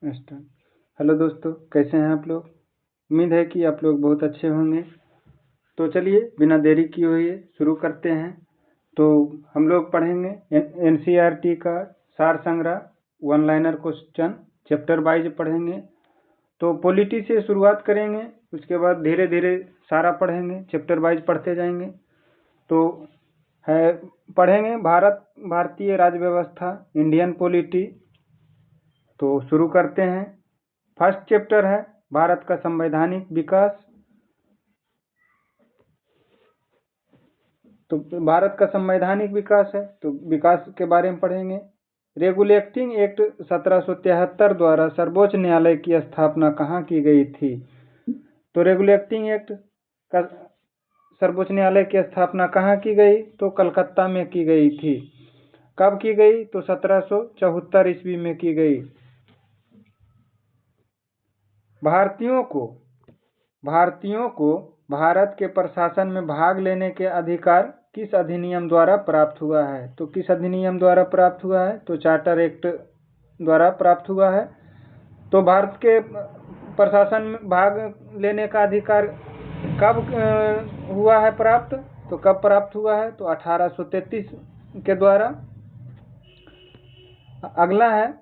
Start. Hello दोस्तों, कैसे हैं आप लोग? उम्मीद है कि आप लोग बहुत अच्छे होंगे। तो चलिए बिना देरी किए हुए शुरू करते हैं। तो हम लोग पढ़ेंगे एनसीईआरटी का सार संग्रह one liner question chapter wise पढ़ेंगे। तो पॉलिटी से शुरुआत करेंगे, उसके बाद धीरे धीरे सारा पढ़ेंगे, चैप्टर वाइज पढ़ते जाएंगे। तो है पढ़ेंगे भारतीय राज्य व्यवस्था, इंडियन पॉलिटी। तो शुरू करते हैं। फर्स्ट चैप्टर है भारत का संवैधानिक विकास। तो भारत का संवैधानिक विकास है, तो विकास के बारे में पढ़ेंगे। रेगुलेटिंग एक्ट 1773 द्वारा सर्वोच्च न्यायालय की स्थापना कहाँ की गई थी? तो रेगुलेटिंग एक्ट का सर्वोच्च न्यायालय की स्थापना कहाँ की गई? तो कलकत्ता में की गई थी। कब की गई? तो 1774 ईस्वी में की गई। भारतीयों को भारत के प्रशासन में भाग लेने के अधिकार किस अधिनियम द्वारा प्राप्त हुआ है? तो किस अधिनियम द्वारा प्राप्त हुआ है? तो चार्टर एक्ट द्वारा प्राप्त हुआ है। तो भारत के प्रशासन में भाग लेने का अधिकार कब हुआ है प्राप्त? तो कब प्राप्त हुआ है? तो 1833 के द्वारा। अगला है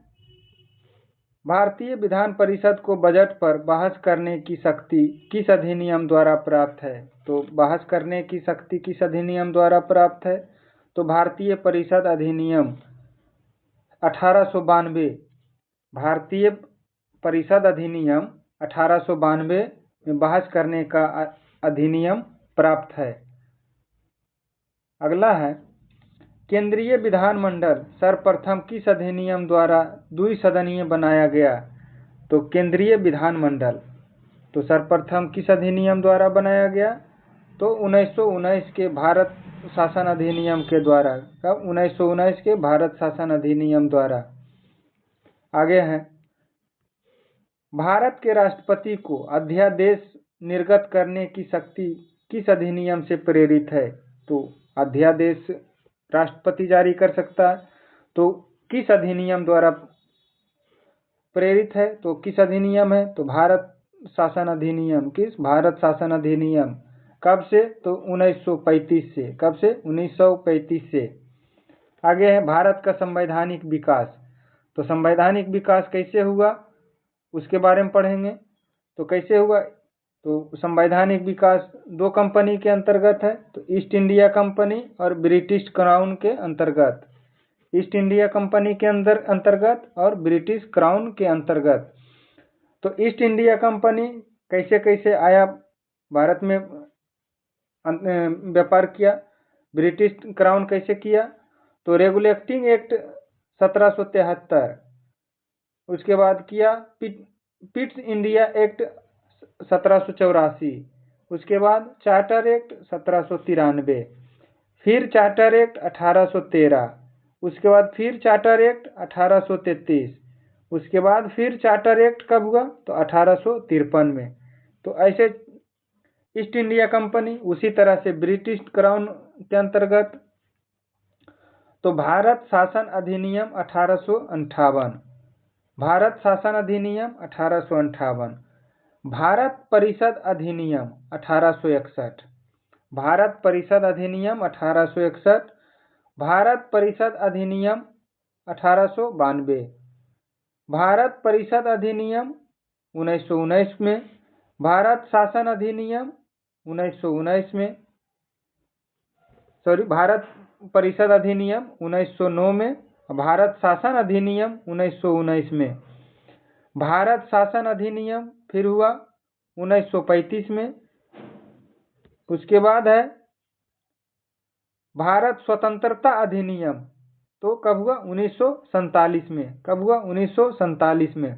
भारतीय विधान परिषद को बजट पर बहस करने की शक्ति किस अधिनियम द्वारा प्राप्त है? तो बहस करने की शक्ति किस अधिनियम द्वारा प्राप्त है? तो भारतीय परिषद अधिनियम 1892। भारतीय परिषद अधिनियम 1892 में बहस करने का अधिनियम प्राप्त है। अगला है केंद्रीय विधानमंडल सर्वप्रथम किस अधिनियम द्वारा द्विसदनीय बनाया गया? तो केंद्रीय विधानमंडल तो सर्वप्रथम किस अधिनियम द्वारा बनाया गया? तो 1919 के भारत शासन अधिनियम के द्वारा। कब? 1919 के भारत शासन अधिनियम द्वारा। आगे है भारत के राष्ट्रपति को अध्यादेश निर्गत करने की शक्ति किस अधिनियम से प्रेरित है? तो अध्यादेश राष्ट्रपति जारी कर सकता है। तो किस अधिनियम द्वारा प्रेरित है? तो किस अधिनियम है? तो भारत शासन अधिनियम। किस? भारत शासन अधिनियम। कब से? तो 1935 से। कब से? 1935 से। आगे है भारत का संवैधानिक विकास। तो संवैधानिक विकास कैसे हुआ उसके बारे में पढ़ेंगे। तो कैसे हुआ? तो संवैधानिक विकास दो कंपनी के अंतर्गत है, तो ईस्ट इंडिया कंपनी और ब्रिटिश क्राउन के अंतर्गत। ईस्ट इंडिया कंपनी के अंतर्गत और ब्रिटिश क्राउन के अंतर्गत। तो ईस्ट इंडिया कंपनी कैसे कैसे आया भारत में व्यापार किया, ब्रिटिश क्राउन कैसे किया? तो रेगुलेटिंग एक्ट 1773, उसके बाद किया पिट्स इंडिया एक्ट 1784, उसके बाद चार्टर एक्ट 1793, फिर चार्टर एक्ट 1813, उसके बाद फिर चार्टर एक्ट 1833, उसके बाद फिर चार्टर एक्ट कब हुआ? तो 1853 में। तो ऐसे ईस्ट इंडिया कंपनी, उसी तरह से ब्रिटिश क्राउन के अंतर्गत। तो भारत शासन अधिनियम 1858, भारत शासन अधिनियम 1858, भारत परिषद अधिनियम 1861, भारत परिषद अधिनियम 1861, भारत परिषद अधिनियम 1892, भारत परिषद अधिनियम 1919 में, भारत शासन अधिनियम 1919 में, भारत परिषद अधिनियम 1909 में, भारत शासन अधिनियम 1919 में, भारत शासन अधिनियम फिर हुआ 1935 में। उसके बाद है भारत स्वतंत्रता अधिनियम, तो कब हुआ? 1947 में। कब हुआ? 1947 में।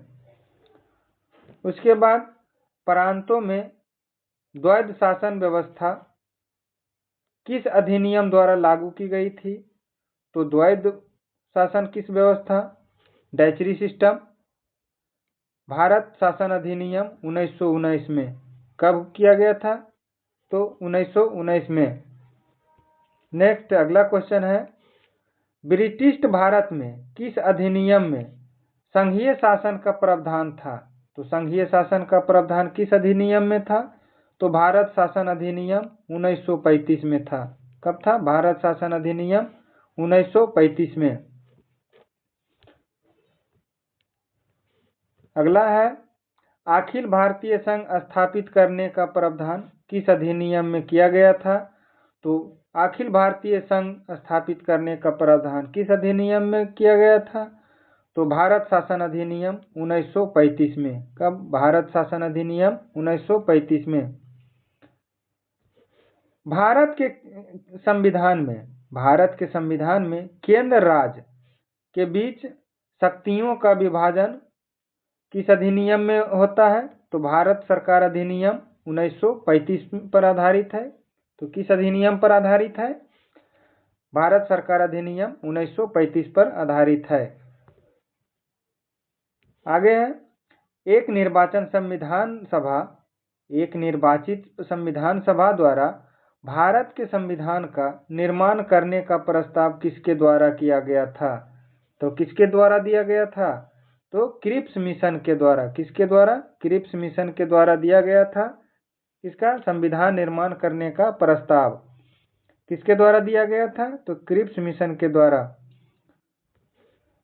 उसके बाद प्रांतों में द्वैध शासन व्यवस्था किस अधिनियम द्वारा लागू की गई थी? तो द्वैध शासन किस व्यवस्था? डैचरी सिस्टम। भारत शासन अधिनियम 1919 में। कब किया गया था? तो 1919 में। नेक्स्ट अगला क्वेश्चन है ब्रिटिश भारत में किस अधिनियम में संघीय शासन का प्रावधान था। तो संघीय शासन का प्रावधान किस अधिनियम में था? तो भारत शासन अधिनियम 1935 में था। कब था? भारत शासन अधिनियम 1935 में। अगला है, अखिल भारतीय संघ स्थापित करने का प्रावधान किस अधिनियम में किया गया था? तो अखिल भारतीय संघ स्थापित करने का प्रावधान किस अधिनियम में किया गया था? तो भारत शासन अधिनियम 1935 में। कब? भारत शासन अधिनियम 1935 में। भारत के संविधान में केंद्र राज्य के बीच शक्तियों का विभाजन किस अधिनियम में होता है? तो भारत सरकार अधिनियम 1935 पर आधारित है। तो किस अधिनियम पर आधारित है? भारत सरकार अधिनियम 1935 पर आधारित है। आगे है, एक निर्वाचित संविधान सभा द्वारा भारत के संविधान का निर्माण करने का प्रस्ताव किसके द्वारा किया गया था? तो किसके द्वारा दिया गया था? तो क्रिप्स मिशन के द्वारा। किसके द्वारा? क्रिप्स मिशन के द्वारा दिया गया था। इसका संविधान निर्माण करने का प्रस्ताव किसके द्वारा दिया गया था? तो क्रिप्स मिशन के द्वारा।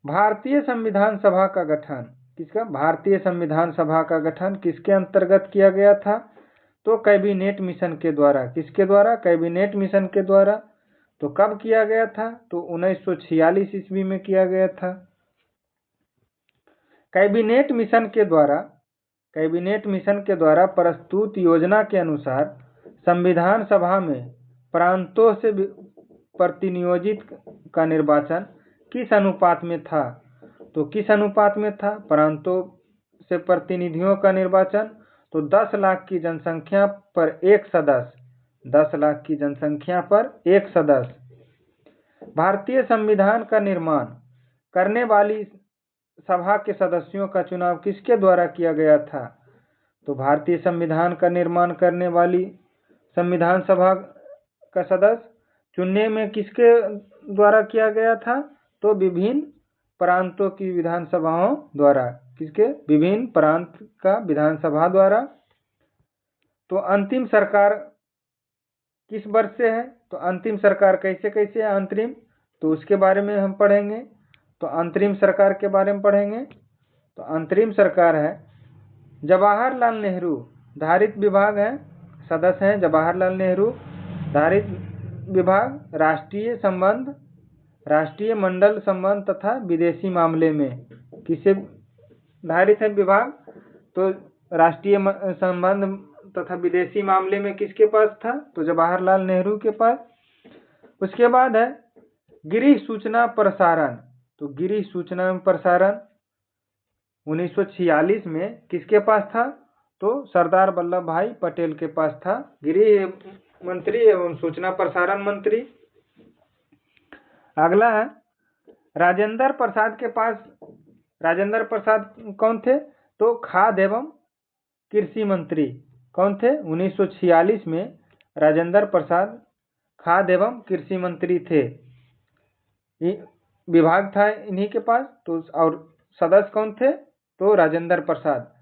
भारतीय संविधान सभा का गठन किसका? भारतीय संविधान सभा का गठन किसके अंतर्गत किया गया था? तो कैबिनेट मिशन के द्वारा। किसके द्वारा? कैबिनेट मिशन के द्वारा। तो कब किया गया था? तो 1946 ईस्वी में किया गया था। कैबिनेट मिशन के द्वारा प्रस्तुत योजना के अनुसार संविधान सभा में प्रांतों से प्रतिनियोजित का निर्वाचन किस अनुपात में था? तो किस अनुपात में था प्रांतों से प्रतिनिधियों का निर्वाचन? तो 10 लाख की जनसंख्या पर एक सदस्य। 10 लाख की जनसंख्या पर एक सदस्य। भारतीय संविधान का निर्माण करने वाली सभा के सदस्यों का चुनाव किसके द्वारा किया गया था? तो भारतीय संविधान का निर्माण करने वाली संविधान सभा का सदस्य चुनने में किसके द्वारा किया गया था? तो विभिन्न प्रांतों की विधानसभाओं द्वारा। किसके? विभिन्न प्रांत का विधानसभा द्वारा। तो अंतिम सरकार किस वर्ष से है? तो अंतिम सरकार कैसे कैसे है अंतरिम? तो उसके बारे में हम पढ़ेंगे। तो अंतरिम सरकार के बारे में पढ़ेंगे। तो अंतरिम सरकार है जवाहरलाल नेहरू धारित विभाग है, सदस्य हैं जवाहरलाल नेहरू। धारित विभाग राष्ट्रीय संबंध, राष्ट्रीय मंडल संबंध तथा विदेशी मामले में। किसे धारित है विभाग? तो राष्ट्रीय संबंध तथा विदेशी मामले में किसके पास था? तो जवाहरलाल नेहरू के पास। उसके बाद है गृह सूचना प्रसारण। तो गृह सूचना प्रसारण 1946 में किसके पास था? तो सरदार वल्लभ भाई पटेल के पास था, गृह मंत्री एवं सूचना प्रसारण मंत्री। अगला है राजेंद्र प्रसाद के पास। राजेंद्र प्रसाद कौन थे? तो खाद्य एवं कृषि मंत्री। कौन थे? 1946 में राजेंद्र प्रसाद खाद्य एवं कृषि मंत्री थे। विभाग था इन्हीं के पास। तो और सदस्य कौन थे? तो राजेंद्र प्रसाद।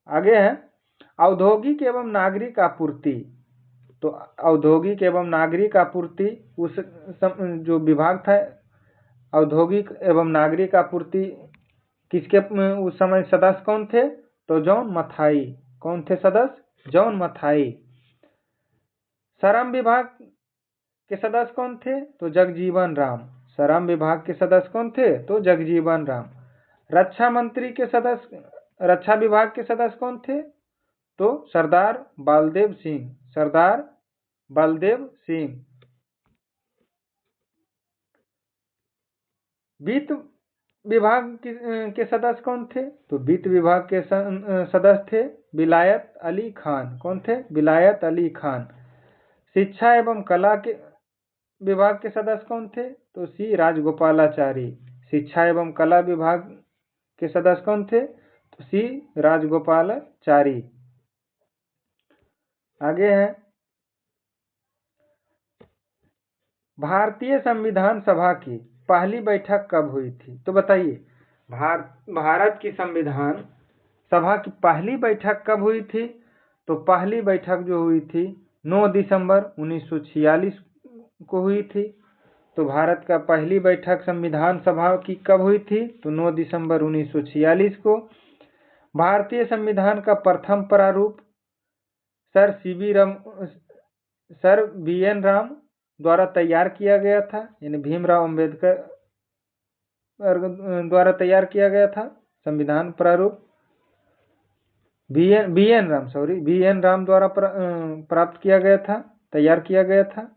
आगे है औद्योगिक एवं नागरिक आपूर्ति। तो औद्योगिक एवं नागरिक आपूर्ति उस जो विभाग था औद्योगिक एवं नागरिक आपूर्ति किसके उस समय सदस्य कौन थे? तो जॉन मथाई। कौन थे सदस्य? जॉन मथाई। श्रम विभाग के सदस्य कौन थे? तो जगजीवन राम। श्रम विभाग के सदस्य कौन थे? तो जगजीवन राम। रक्षा विभाग के सदस्य कौन थे? तो सरदार बलदेव सिंह। सरदार बलदेव सिंह। वित्त विभाग के सदस्य कौन थे? तो वित्त विभाग के सदस्य थे विलायत अली खान। कौन थे? विलायत अली खान। शिक्षा एवं कला के विभाग के सदस्य कौन थे? तो सी राजगोपालाचारी। शिक्षा एवं कला विभाग के सदस्य कौन थे? तो सी राजगोपालाचारी। आगे है भारतीय संविधान सभा की पहली बैठक कब हुई थी? तो बताइए, भारत की संविधान सभा की पहली बैठक कब हुई थी? तो पहली बैठक जो हुई थी 9 दिसंबर 1946 को हुई थी। तो भारत का पहली बैठक संविधान सभा की कब हुई थी? तो 9 दिसंबर 1946 को। भारतीय संविधान का प्रथम प्रारूप सर बी.एन. राम द्वारा तैयार किया गया था, यानी भीमराव अंबेडकर द्वारा तैयार किया गया था संविधान प्रारूप। बी.एन. राम द्वारा प्राप्त किया गया था, तैयार किया गया था।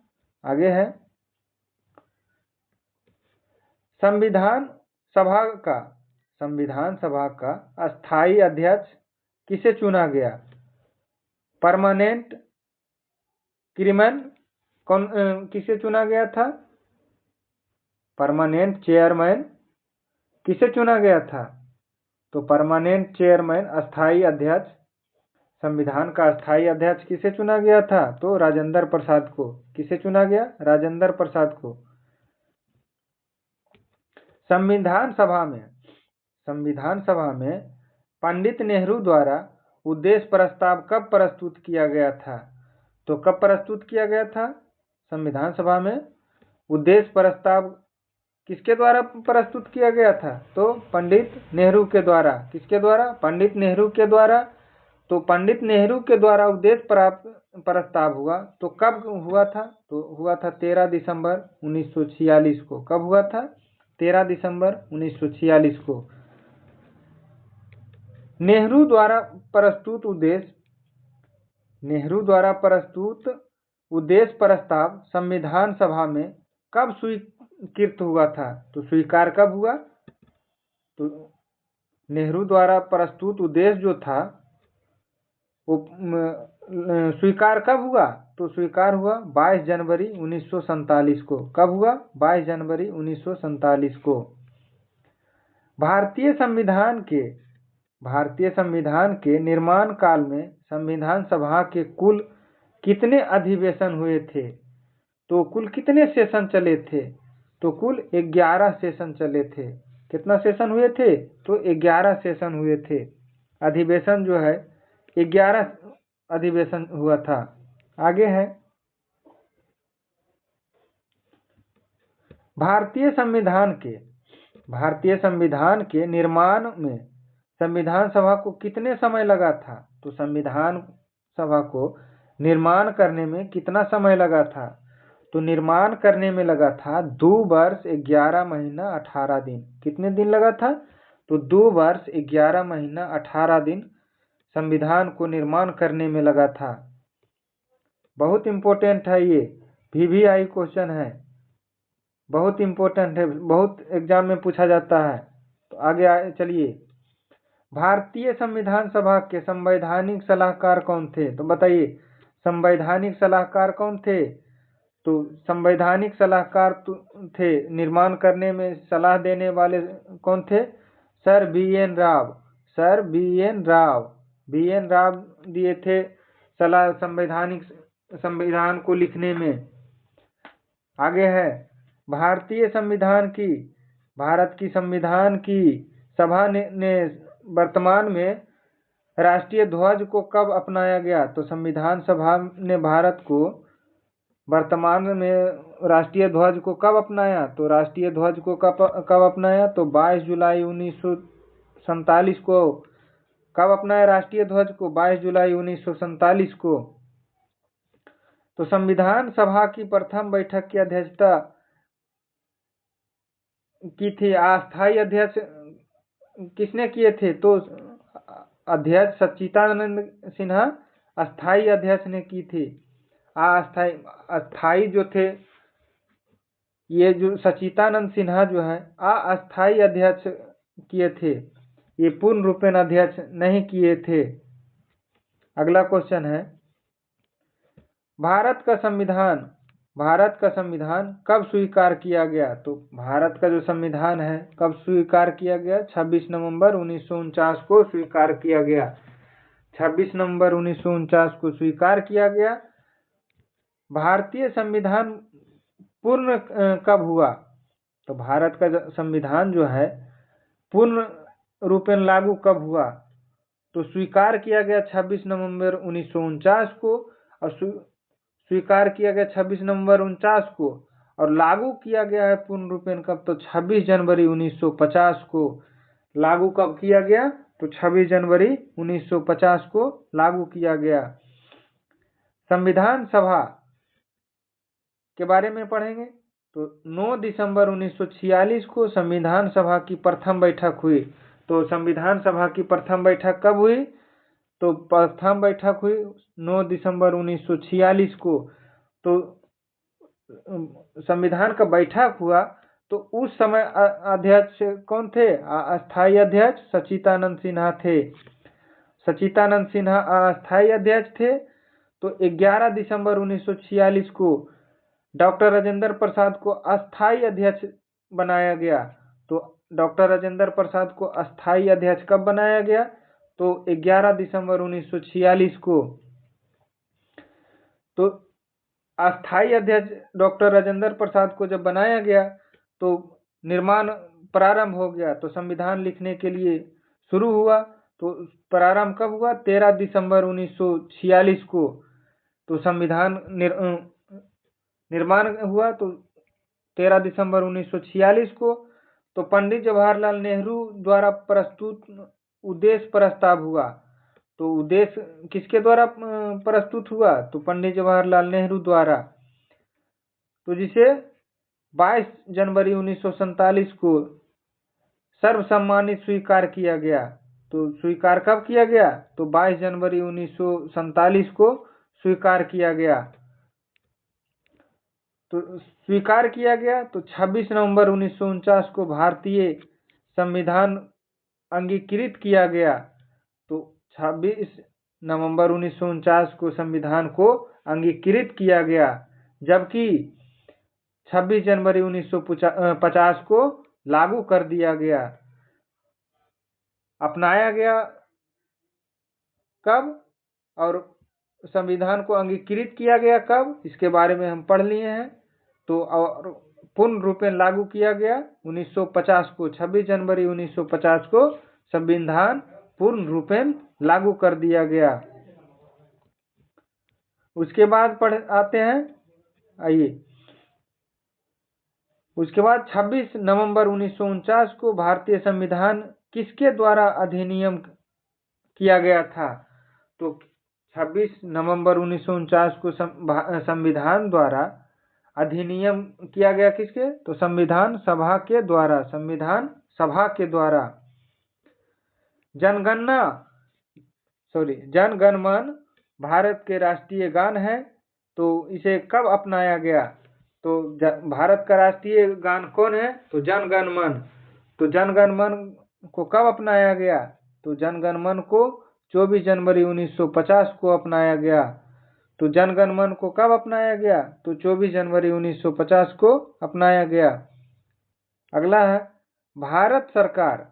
आगे है, संविधान सभा का अस्थायी अध्यक्ष किसे चुना गया? परमानेंट क्रिमन किसे चुना गया था? परमानेंट चेयरमैन किसे चुना गया था? तो परमानेंट चेयरमैन, अस्थायी अध्यक्ष, संविधान का अस्थायी अध्यक्ष किसे चुना गया था? तो राजेंद्र प्रसाद को। किसे चुना गया? राजेंद्र प्रसाद को। संविधान सभा में पंडित नेहरू द्वारा उद्देश्य प्रस्ताव कब प्रस्तुत किया गया था? तो कब प्रस्तुत किया गया था संविधान सभा में? उद्देश्य प्रस्ताव किसके द्वारा प्रस्तुत किया गया था? तो पंडित नेहरू के द्वारा। किसके द्वारा? पंडित नेहरू के द्वारा। तो पंडित नेहरू के द्वारा उद्देश्य प्रस्ताव हुआ तो कब हुआ था? तो हुआ था 13 दिसंबर 1946 को। कब हुआ था? 13 दिसंबर 1946 को। नेहरू द्वारा प्रस्तुत उद्देश्य प्रस्ताव संविधान सभा में कब स्वीकृत हुआ था? तो स्वीकार कब हुआ? तो नेहरू द्वारा प्रस्तुत उद्देश्य जो था वो स्वीकार कब हुआ? तो स्वीकार हुआ 22 जनवरी 1947 को। कब हुआ? 22 जनवरी 1947 को। भारतीय संविधान के निर्माण काल में संविधान सभा के कुल कितने अधिवेशन हुए थे? तो कुल कितने सेशन चले थे? तो कुल 11 सेशन चले थे। कितना सेशन हुए थे? तो 11 सेशन हुए थे। अधिवेशन जो है 11 अधिवेशन हुआ था। आगे है, भारतीय संविधान के निर्माण में संविधान सभा को कितने समय लगा था? तो संविधान सभा को निर्माण करने में कितना समय लगा था? तो निर्माण करने में लगा था 2 वर्ष 11 महीना 18 दिन। कितने दिन लगा था? तो 2 वर्ष 11 महीना 18 दिन संविधान को निर्माण करने में लगा था। बहुत इंपॉर्टेंट है, ये VVI क्वेश्चन है, बहुत इंपॉर्टेंट है, बहुत एग्जाम में पूछा जाता है। तो आगे चलिए, भारतीय संविधान सभा के संवैधानिक सलाहकार कौन थे? तो बताइए, संवैधानिक सलाहकार कौन थे? तो संवैधानिक सलाहकार थे, निर्माण करने में सलाह देने वाले कौन थे? Sir BN. Rao. Sir BN. Rao दिए थे सलाह संविधान को लिखने में। आगे है, भारत की संविधान की सभा ने वर्तमान में राष्ट्रीय ध्वज को कब अपनाया गया? तो संविधान सभा ने भारत को वर्तमान में राष्ट्रीय ध्वज को कब अपनाया? तो राष्ट्रीय ध्वज को कब अपनाया? तो 22 जुलाई 1947 को। कब अपनाया राष्ट्रीय ध्वज को? 22 जुलाई 1947 को। तो संविधान सभा की प्रथम बैठक की अध्यक्षता की थी, अस्थायी अध्यक्ष किसने किए थे? तो अध्यक्ष सच्चिदानंद सिन्हा अस्थायी अध्यक्ष ने की थी। अस्थायी जो थे, ये जो सच्चिदानंद सिन्हा जो है अस्थायी अध्यक्ष किए थे, ये पूर्ण रूपेण अध्यक्ष नहीं किए थे। अगला क्वेश्चन है, भारत का संविधान कब स्वीकार किया गया? तो भारत का जो संविधान है कब स्वीकार किया गया? 26 नवंबर 1949 को स्वीकार किया गया। 26 नवंबर 1949 को स्वीकार किया गया। भारतीय संविधान पूर्ण कब हुआ? तो भारत का संविधान जो है पूर्ण रूपेण लागू कब हुआ? तो स्वीकार किया गया 26 नवंबर 1949 को, और स्वीकार किया गया 26 नवंबर 49 को, और लागू किया गया है पूर्ण रूपेण कब? तो 26 जनवरी 1950 को। लागू कब किया गया? तो 26 जनवरी 1950 को लागू किया गया। संविधान सभा के बारे में पढ़ेंगे। तो 9 दिसंबर 1946 को संविधान सभा की प्रथम बैठक हुई। तो संविधान सभा की प्रथम बैठक कब हुई? तो प्रथम बैठक हुई 9 दिसंबर 1946 को। तो संविधान का बैठक हुआ तो उस समय अध्यक्ष कौन थे? अस्थायी अध्यक्ष सच्चिदानंद सिन्हा थे। सच्चिदानंद सिन्हा अस्थायी अध्यक्ष थे। तो 11 दिसंबर 1946 को डॉक्टर राजेंद्र प्रसाद को अस्थायी अध्यक्ष बनाया गया। तो डॉक्टर राजेंद्र प्रसाद को अस्थायी अध्यक्ष कब बनाया गया? तो 11 दिसंबर 1946 को। तो अस्थायी अध्यक्ष डॉक्टर राजेंद्र प्रसाद को जब बनाया गया तो निर्माण प्रारंभ हो गया। तो संविधान लिखने के लिए शुरू हुआ। तो प्रारंभ कब हुआ? 13 दिसंबर 1946 को। तो संविधान निर्माण हुआ तो 13 दिसंबर 1946 को। तो पंडित जवाहरलाल नेहरू द्वारा प्रस्तुत उद्देश्य प्रस्ताव हुआ। तो उद्देश्य किसके द्वारा प्रस्तुत हुआ? तो पंडित जवाहरलाल नेहरू द्वारा। तो जिसे 22 जनवरी 1947 को सर्वसम्मति स्वीकार किया गया। तो स्वीकार कब किया गया? तो 22 जनवरी 1947 को स्वीकार किया गया। तो स्वीकार किया गया तो 26 नवंबर 1949 को भारतीय संविधान अंगीकृत किया गया। तो 26 नवंबर 1949 को संविधान को अंगीकृत किया गया, जबकि 26 जनवरी 1950 को लागू कर दिया गया। अपनाया गया कब और संविधान को अंगीकृत किया गया कब, इसके बारे में हम पढ़ लिए हैं। तो और पूर्ण रूपेण लागू किया गया 1950 को। 26 जनवरी 1950 को संविधान पूर्ण रूपेण लागू कर दिया गया। उसके बाद आते हैं, आइए, उसके बाद 26 नवंबर 1949 को भारतीय संविधान किसके द्वारा अधिनियम किया गया था? तो 26 नवंबर 1949 को संविधान द्वारा अधिनियम किया गया किसके? तो संविधान सभा के द्वारा। संविधान सभा के द्वारा। जन गण मन भारत के राष्ट्रीय गान है। तो इसे कब अपनाया गया? तो भारत का राष्ट्रीय गान कौन है? तो जन गण मन। तो जन गण मन को कब अपनाया गया? तो जन गण मन को 24 जनवरी 1950 को अपनाया गया। तो जन गण मन को कब अपनाया गया? तो 24 जनवरी 1950 को अपनाया गया। अगला है भारत सरकार।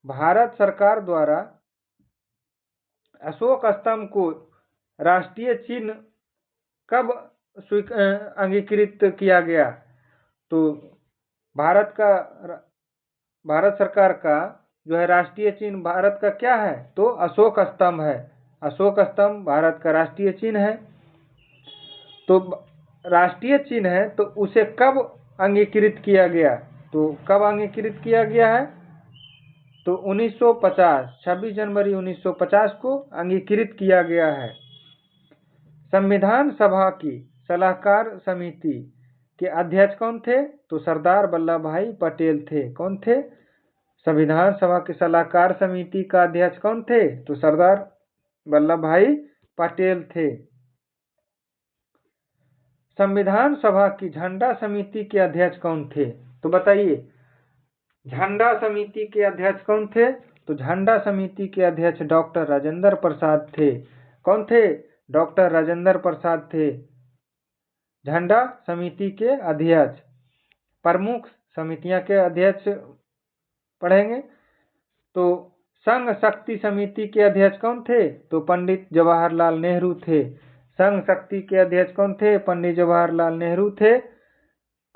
भारत सरकार द्वारा अशोक स्तंभ को राष्ट्रीय चिन्ह कब अंगीकृत किया गया? तो भारत सरकार का जो है राष्ट्रीय चिन्ह भारत का क्या है? तो अशोक स्तंभ है। अशोक स्तंभ भारत का राष्ट्रीय चिन्ह है। तो राष्ट्रीय चिन्ह है तो उसे कब अंगीकृत किया गया? तो कब अंगीकृत किया गया है? तो 1950, 26 जनवरी 1950 को अंगीकृत किया गया है। संविधान सभा की सलाहकार समिति के अध्यक्ष कौन थे? तो सरदार वल्लभ भाई पटेल थे। कौन थे? संविधान सभा की सलाहकार समिति का अध्यक्ष कौन थे? तो सरदार वल्लभ भाई पटेल थे। संविधान सभा की झंडा समिति के अध्यक्ष कौन थे? तो बताइए, झंडा समिति के अध्यक्ष कौन थे? तो झंडा समिति के अध्यक्ष डॉक्टर राजेंद्र प्रसाद थे। कौन थे? डॉक्टर राजेंद्र प्रसाद थे झंडा समिति के अध्यक्ष। प्रमुख समितियां के अध्यक्ष पढ़ेंगे। तो संघ शक्ति समिति के अध्यक्ष कौन थे? तो पंडित जवाहरलाल नेहरू थे। संघ शक्ति के अध्यक्ष कौन थे? पंडित जवाहरलाल नेहरू थे।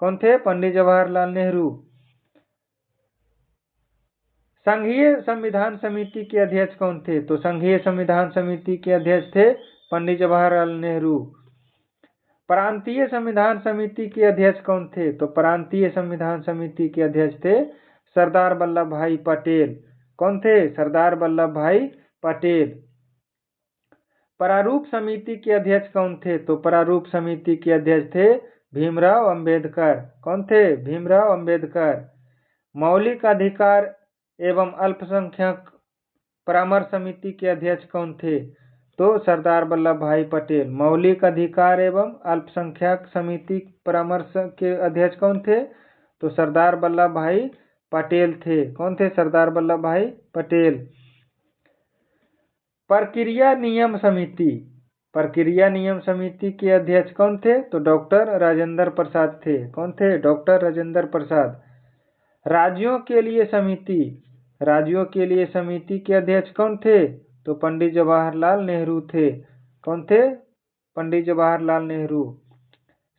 कौन थे? पंडित जवाहरलाल नेहरू। संघीय संविधान समिति के अध्यक्ष कौन थे? तो संघीय संविधान समिति के अध्यक्ष थे पंडित जवाहरलाल नेहरू। प्रांतीय संविधान समिति के अध्यक्ष कौन थे? तो प्रांतीय संविधान समिति के अध्यक्ष थे सरदार वल्लभ भाई पटेल। कौन थे? सरदार वल्लभ भाई पटेल। प्रारूप समिति के अध्यक्ष कौन थे? तो प्रारूप समिति के अध्यक्ष थे भीमराव अंबेडकर। कौन थे? भीमराव अंबेडकर। मौलिक अधिकार एवं अल्पसंख्यक परामर्श समिति के अध्यक्ष कौन थे? तो सरदार वल्लभ भाई पटेल। मौलिक अधिकार एवं अल्पसंख्यक समिति परामर्श के अध्यक्ष कौन थे? तो सरदार वल्लभ भाई पटेल थे। कौन थे? सरदार वल्लभ भाई पटेल। प्रक्रिया नियम समिति, प्रक्रिया नियम समिति के अध्यक्ष कौन थे? तो डॉक्टर राजेंद्र प्रसाद थे। कौन थे? डॉक्टर राजेंद्र प्रसाद। राज्यों के लिए समिति, राज्यों के लिए समिति के अध्यक्ष कौन थे? तो पंडित जवाहरलाल नेहरू थे। कौन थे? पंडित जवाहरलाल नेहरू।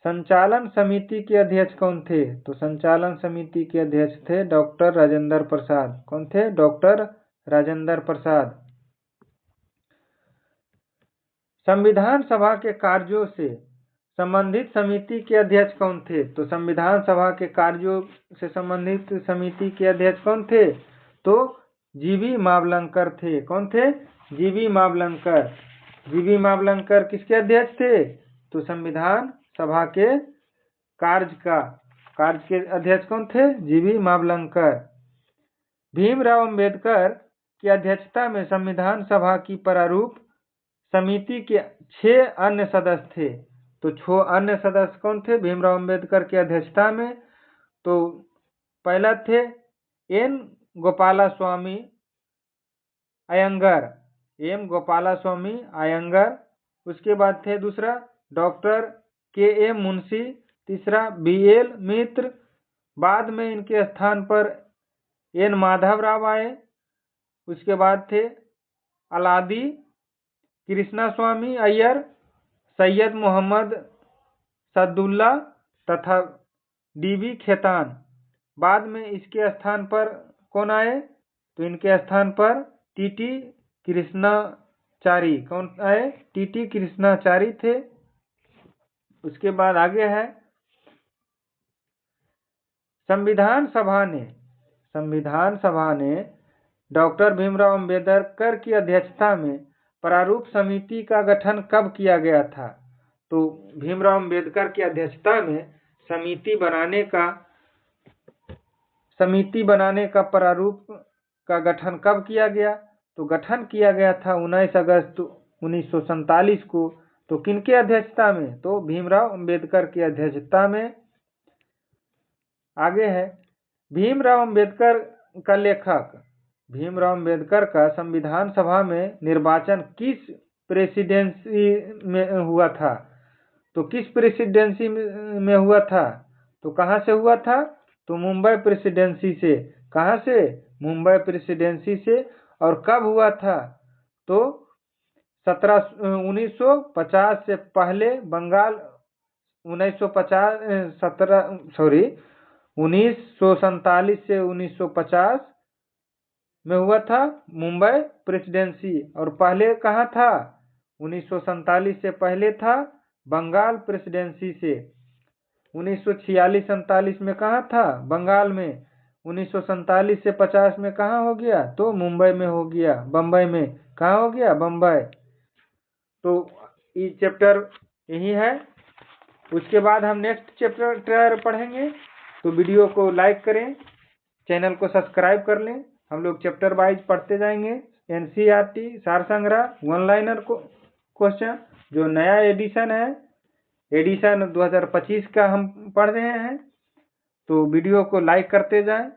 संचालन समिति के अध्यक्ष कौन थे? तो संचालन समिति के अध्यक्ष थे डॉक्टर राजेंद्र प्रसाद। कौन थे? डॉक्टर राजेंद्र प्रसाद। संविधान सभा के कार्यों से संबंधित समिति के अध्यक्ष कौन थे? तो संविधान सभा के कार्यों से संबंधित समिति के अध्यक्ष कौन थे? तो जीवी मावलंकर थे। कौन थे? जीवी मावलंकर। जीवी मावलंकर किसके अध्यक्ष थे? तो संविधान सभा के कार्य के अध्यक्ष कौन थे? जीवी मावलंकर। भीमराव अंबेडकर की अध्यक्षता में संविधान सभा की प्रारूप समिति के 6 अन्य सदस्य थे। तो 6 अन्य सदस्य कौन थे भीमराव अंबेडकर की अध्यक्षता में? तो पहला थे एन गोपालास्वामी अयंगर, एम गोपालास्वामी अयंगर। उसके बाद थे दूसरा डॉक्टर के एम मुंशी, तीसरा BL मित्र। बाद में इनके स्थान पर एन माधव राव आए। उसके बाद थे अलादी कृष्णास्वामी अय्यर, सैयद मोहम्मद सदुल्ला तथा DB खेतान। बाद में इसके स्थान पर कौन आए? तो इनके स्थान पर TT कृष्णाचारी। कौन आए? TT कृष्णाचारी थे। उसके बाद आगे है संविधान सभा ने डॉक्टर भीमराव अंबेडकर की अध्यक्षता में प्रारूप समिति का गठन कब किया गया था? तो भीमराव अंबेडकर की अध्यक्षता में समिति बनाने का प्रारूप का गठन कब किया गया? तो गठन किया गया था 19 अगस्त 1947 को। तो किनके अध्यक्षता में? तो भीमराव अंबेडकर की अध्यक्षता में। आगे है भीमराव अंबेडकर का लेखक। भीमराव अंबेडकर का संविधान सभा में निर्वाचन किस प्रेसिडेंसी में हुआ था? तो किस प्रेसिडेंसी में हुआ था? तो कहां से हुआ था? तो मुंबई प्रेसिडेंसी से। कहां से? मुंबई प्रेसिडेंसी से। और कब हुआ था? तो 1950 से पहले बंगाल 1947 से 1950 में हुआ था मुंबई प्रेसिडेंसी। और पहले कहाँ था? 1947 से पहले था बंगाल प्रेसिडेंसी से। 1946-47 में कहाँ था? बंगाल में। 1947 से 50 में कहाँ हो गया? तो मुंबई में हो गया। बम्बई में कहाँ हो गया? बम्बई। तो ये चैप्टर यही है। उसके बाद हम नेक्स्ट चैप्टर पढ़ेंगे। तो वीडियो को लाइक करें, चैनल को सब्सक्राइब कर लें। हम लोग चैप्टर वाइज पढ़ते जाएंगे। NCERT सार संग्रह 1 लाइनर क्वेश्चन जो नया एडिशन है, एडिशन 2025 का हम पढ़ रहे हैं। तो वीडियो को लाइक करते जाएं,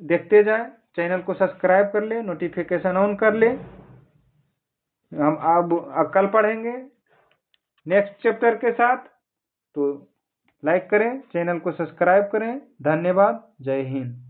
देखते जाएं, चैनल को सब्सक्राइब कर लें, नोटिफिकेशन ऑन कर लें। हम अब कल पढ़ेंगे नेक्स्ट चैप्टर के साथ। तो लाइक करें, चैनल को सब्सक्राइब करें। धन्यवाद। जय हिंद।